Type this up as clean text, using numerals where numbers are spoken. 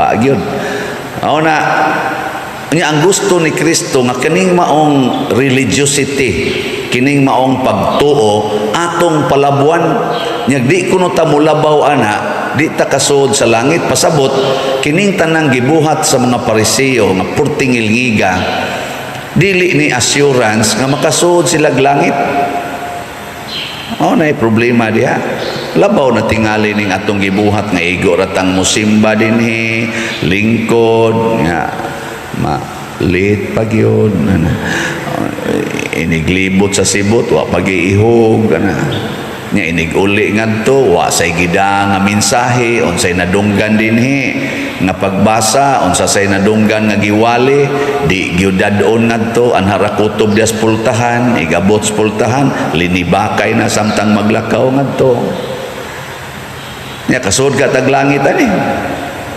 wa gyud. Mao na nya ang gusto ni Kristo nga kining maong religiosity, kining maong pagtuo atong palabuan, nya di kuno ta mulabaw ana, di ta kasud sa langit pasabot kining tanang gibuhat sa mga Pariseo nga purting ilngiga, dili ni assurance nga makasud sila langit. Na problema diha. Labaw na tingali ning atong gibuhat nga igo ratang musimba dinhi, lingkod nga late pag yun, iniglibot sa sibot, wa pag-iihog, nya iniguli ngadto, wa say gida nga mensahe, unsay nadunggan dinhi nga pagbasa, unsay nadunggan nga giwali, di gyudadon ngadto, anhara kutob dias pultahan, igabot sa pultahan, linibakay na samtang maglakaw ngadto. Nya kasud ka tag langit ani.